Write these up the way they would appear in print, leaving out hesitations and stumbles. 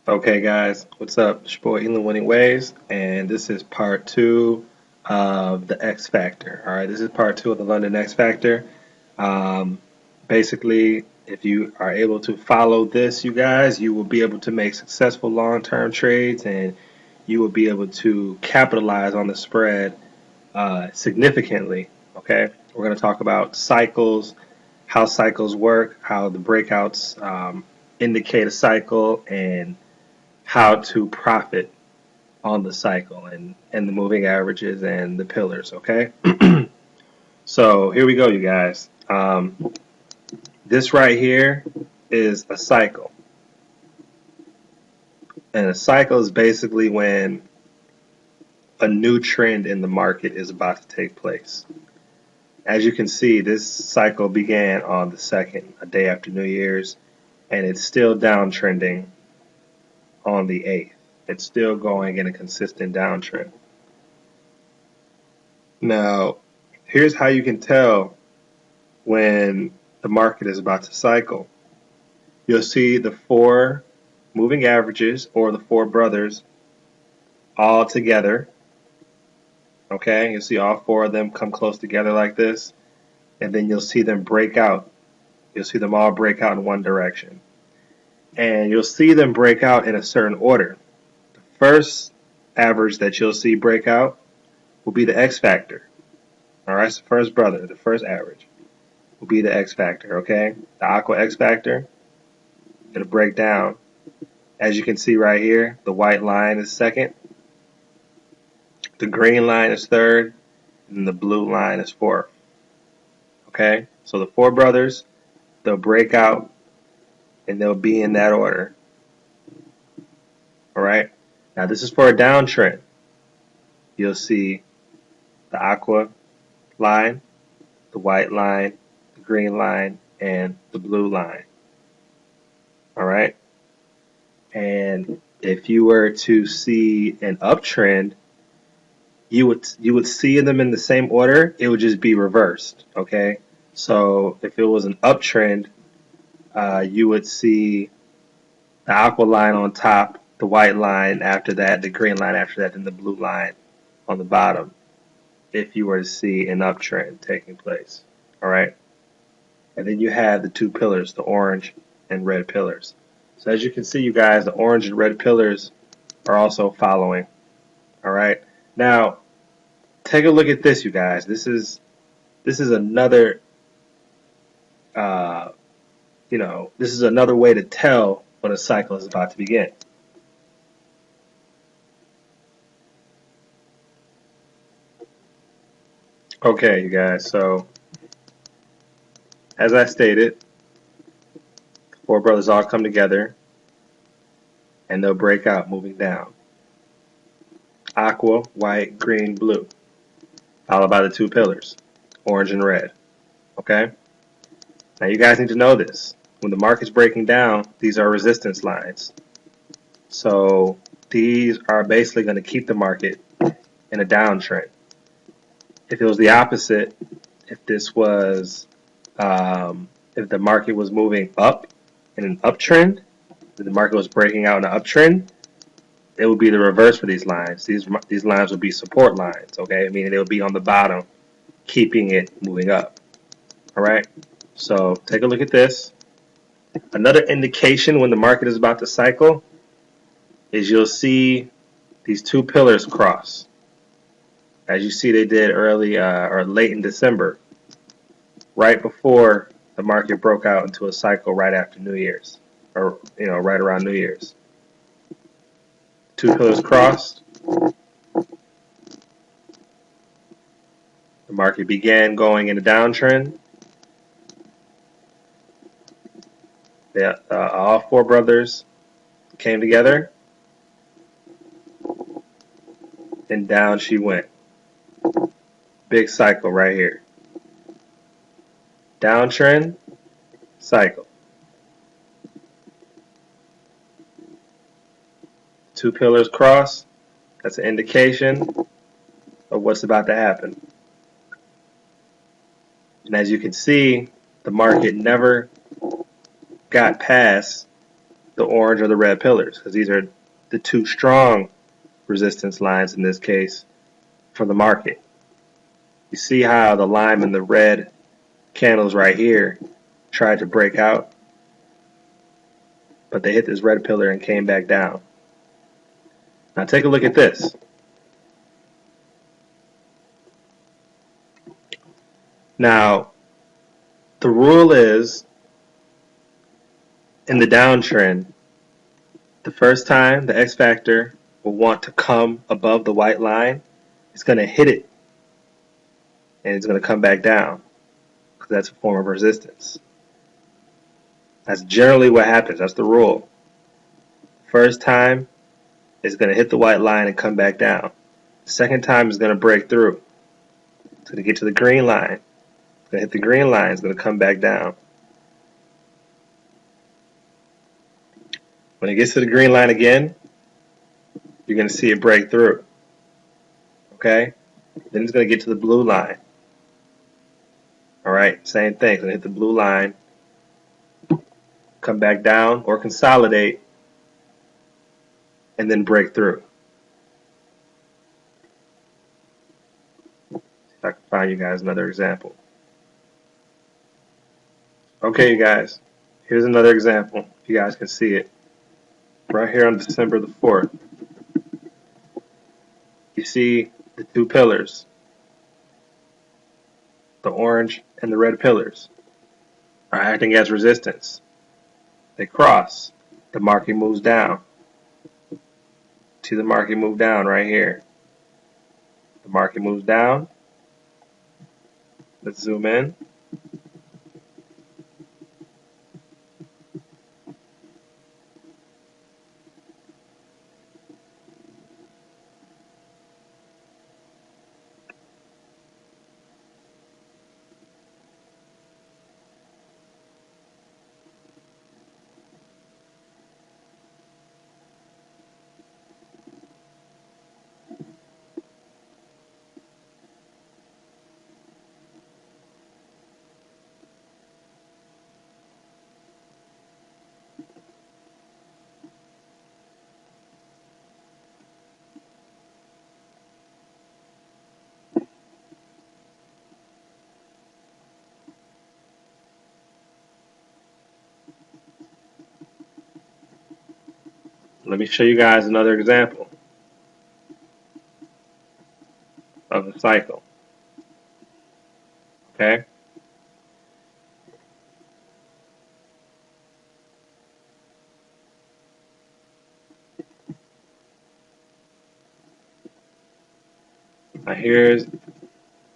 Okay, guys, what's up? It's your boy Elon Winning Ways, and this is part two of the X Factor. All right, this is part two of the London X Factor. Um, Basically, if you are able to follow this, you guys, you will be able to make successful long-term trades, and you will be able to capitalize on the spread significantly. Okay, we're going to talk about cycles, how cycles work, how the breakouts indicate a cycle, and how to profit on the cycle and the moving averages and the pillars, okay? So here we go, you guys. This right here is a cycle. And a cycle is basically when a new trend in the market is about to take place. As you can see, this cycle began on the 2nd, a day after New Year's, and it's still downtrending on the 8th. It's still going in a consistent downtrend. Now, here's how you can tell when the market is about to cycle. You'll see the four moving averages or the four brothers all together. Okay, you'll see all four of them come close together like this, and then you'll see them break out. You'll see them all break out in one direction. And you'll see them break out in a certain order. The first average that you'll see break out will be the X factor. All right, so first brother, the first average will be the X factor, okay? The aqua X factor, it'll break down. As you can see right here, the white line is second, the green line is third, and the blue line is fourth. Okay, so the four brothers, they'll break out and they'll be in that order. All right, now this is for a downtrend. You'll see the aqua line, the white line, the green line, and the blue line. All right, and if you were to see an uptrend, you would see them in the same order. It would just be reversed. Okay, so if it was an uptrend, you would see the aqua line on top, the white line after that, the green line after that, and the blue line on the bottom. If you were to see an uptrend taking place, all right, and then you have the two pillars, the orange and red pillars. So as you can see, you guys, the orange and red pillars are also following. All right, now take a look at this, you guys. This is another uh, this is another way to tell when a cycle is about to begin. Okay, you guys. So as I stated, four brothers all come together and they'll break out, moving down. Aqua, white, green, blue, followed by the two pillars, orange and red. Okay. Now you guys need to know this. When the market's breaking down, these are resistance lines. So these are basically going to keep the market in a downtrend. If it was the opposite, if this was, if the market was moving up in an uptrend, if the market was breaking out in an uptrend, it would be the reverse for these lines. These lines would be support lines, okay? Meaning they would be on the bottom, keeping it moving up. All right. So take a look at this. Another indication when the market is about to cycle is you'll see these two pillars cross. As you see, they did early or late in December, right before the market broke out into a cycle right after New Year's, or right around New Year's. Two pillars crossed. The market began going in a downtrend. All four brothers came together, and down she went. Big cycle right here. Downtrend, cycle. Two pillars cross. That's an indication of what's about to happen. And as you can see, the market never got past the orange or the red pillars, because these are the two strong resistance lines in this case for the market. You see how the lime and the red candles right here tried to break out, but they hit this red pillar and came back down. Now take a look at this. Now, the rule is, in the downtrend, the first time the X factor will want to come above the white line, it's going to hit it and it's going to come back down because that's a form of resistance. That's generally what happens. That's the rule. First time it's going to hit the white line and come back down. The second time it's going to break through. It's going to get to the green line. It's going to hit the green line. It's going to come back down. When it gets to the green line again, you're going to see it break through. Okay? Then it's going to get to the blue line. Alright, same thing. It's going to hit the blue line, come back down or consolidate, and then break through. See if I can find you guys another example. Okay, you guys, here's another example. If you guys can see it. Right here on December the 4th. You see the two pillars, the orange and the red pillars, are acting as resistance. They cross. The market moves down. See the market move down right here. The market moves down. Let's zoom in. Let me show you guys another example of a cycle. Okay? Now here's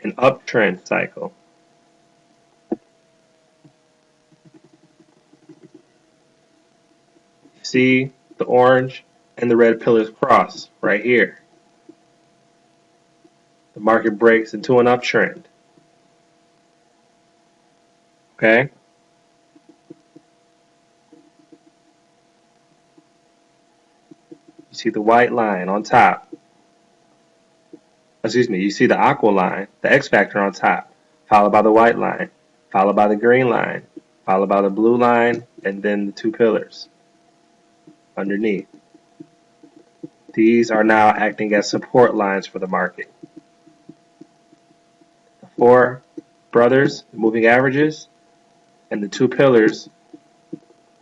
an uptrend cycle. You see the orange and the red pillars cross right here. The market breaks into an uptrend. Okay? You see the white line on top. Excuse me, you see the aqua line, the X factor on top, followed by the white line, followed by the green line, followed by the blue line, and then the two pillars underneath. These are now acting as support lines for the market. The four brothers, the moving averages, and the two pillars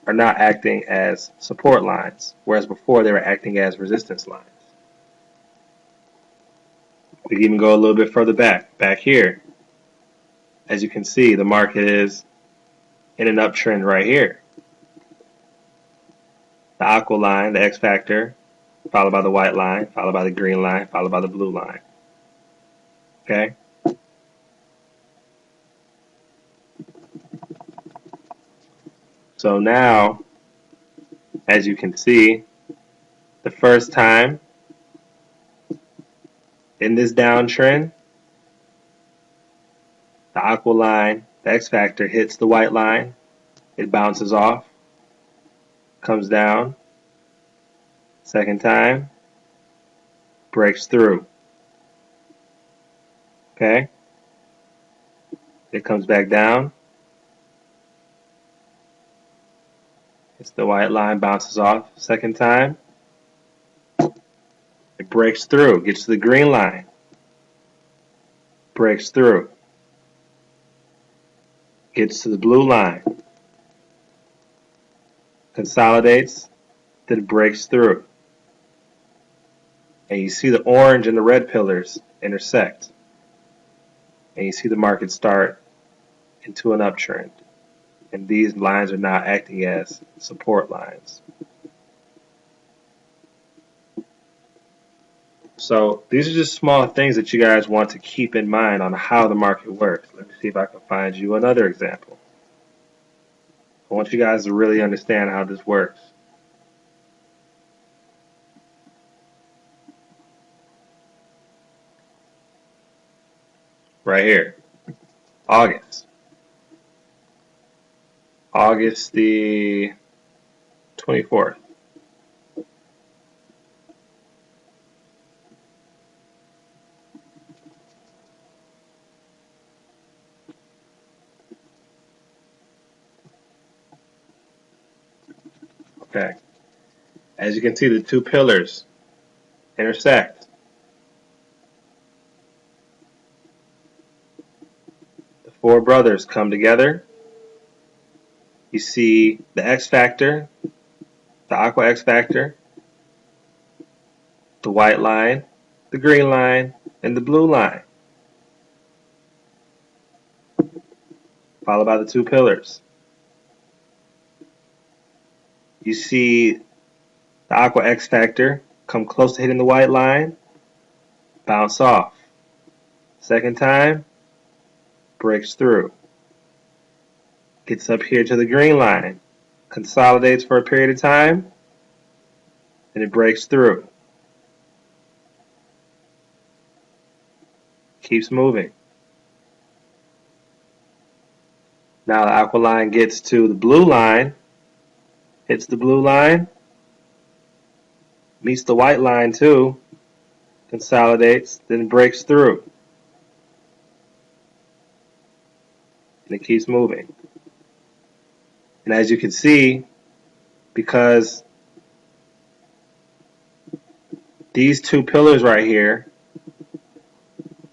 are now acting as support lines, whereas before they were acting as resistance lines. We can even go a little bit further back here. As you can see, the market is in an uptrend right here. The aqua line, the X factor, followed by the white line, followed by the green line, followed by the blue line. Okay? So now, as you can see, the first time in this downtrend, the aqua line, the X factor hits the white line, it bounces off, comes down. Second time, breaks through. Okay? It comes back down. It's the white line, bounces off. Second time, it breaks through, gets to the green line, breaks through, gets to the blue line, consolidates, then breaks through. And you see the orange and the red pillars intersect. And you see the market start into an uptrend. And these lines are now acting as support lines. So these are just small things that you guys want to keep in mind on how the market works. Let me see if I can find you another example. I want you guys to really understand how this works. Right here, August the 24th. Okay. As you can see, the two pillars intersect. The four brothers come together. You see the X factor, the aqua X factor, the white line, the green line, and the blue line, followed by the two pillars. You see the aqua X factor come close to hitting the white line, bounce off. Second time, breaks through. Gets up here to the green line, consolidates for a period of time, and it breaks through. Keeps moving. Now the aqua line gets to the blue line, hits the blue line, meets the white line too, consolidates, then breaks through. And it keeps moving. And as you can see, because these two pillars right here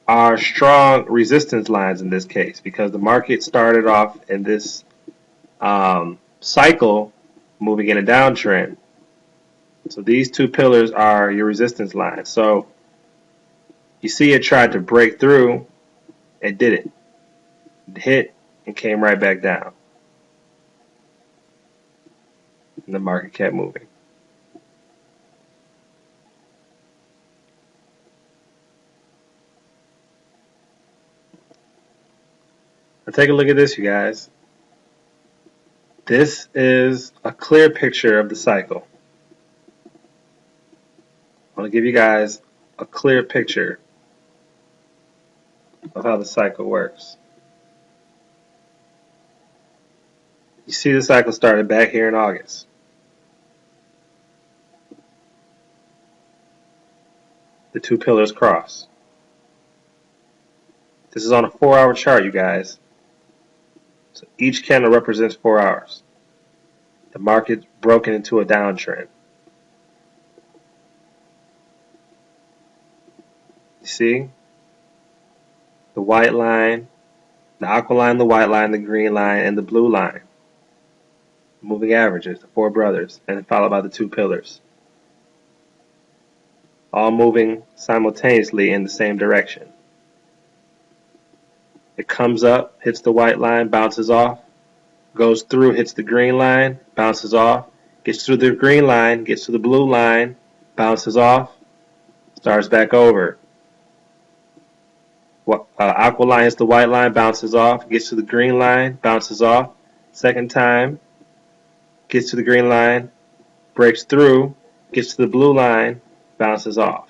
are strong resistance lines in this case, because the market started off in this cycle moving in a downtrend. So these two pillars are your resistance lines. So you see it tried to break through, it didn't. It hit and came right back down. And the market kept moving. Now take a look at this, you guys. This is a clear picture of the cycle. I want to give you guys a clear picture of how the cycle works. You see the cycle started back here in August. The two pillars cross. This is on a 4-hour chart, you guys. So each candle represents 4 hours. The market's broken into a downtrend. You see? The white line, the aqua line, the white line, the green line, and the blue line. Moving averages, the four brothers, and followed by the two pillars. All moving simultaneously in the same direction. It comes up, hits the white line, bounces off, goes through, hits the green line, bounces off, gets through the green line, gets to the blue line, bounces off, starts back over. Aqua line hits the white line, bounces off, gets to the green line, bounces off. Second time, gets to the green line, breaks through, gets to the blue line, bounces off.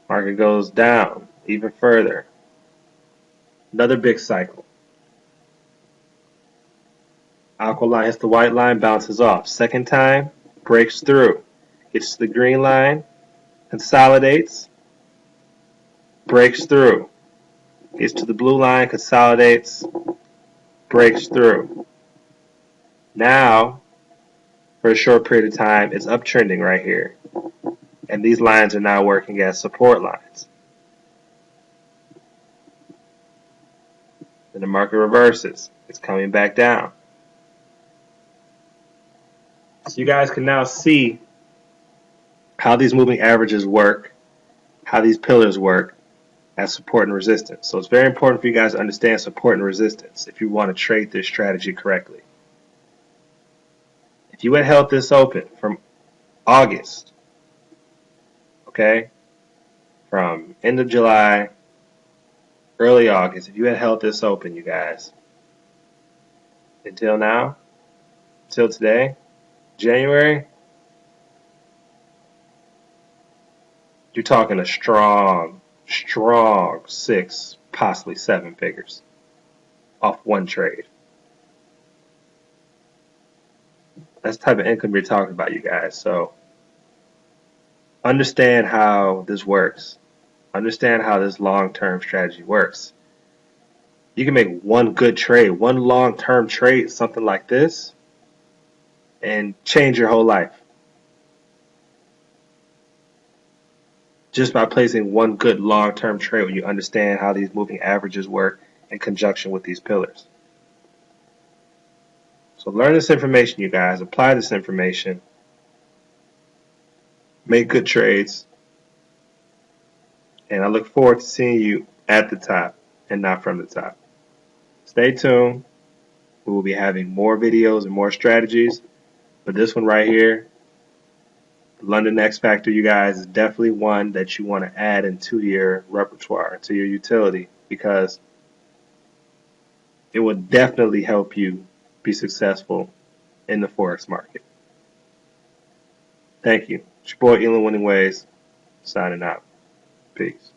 Market goes down even further. Another big cycle. Aqua line hits the white line, bounces off. Second time, breaks through, gets to the green line, consolidates, breaks through, gets to the blue line, consolidates, breaks through. Now, for a short period of time, it's uptrending right here. And these lines are now working as support lines. Then the market reverses. It's coming back down. So you guys can now see how these moving averages work, how these pillars work as support and resistance. So it's very important for you guys to understand support and resistance if you want to trade this strategy correctly. If you had held this open from August, okay, from end of July, early August, if you had held this open, you guys, until now, till today, January, you're talking a strong 6, possibly 7 figures off one trade. That's the type of income you're talking about, you guys. So understand how this works. Understand how this long-term strategy works. You can make one good trade, one long-term trade, something like this, and change your whole life. Just by placing one good long-term trade when you understand how these moving averages work in conjunction with these pillars. So learn this information, you guys. Apply this information. Make good trades. And I look forward to seeing you at the top and not from the top. Stay tuned. We will be having more videos and more strategies. But this one right here, London X Factor, you guys, is definitely one that you want to add into your repertoire, to your utility, because it will definitely help you be successful in the Forex market. Thank you. It's your boy, Elon Winning Ways, signing out. Peace.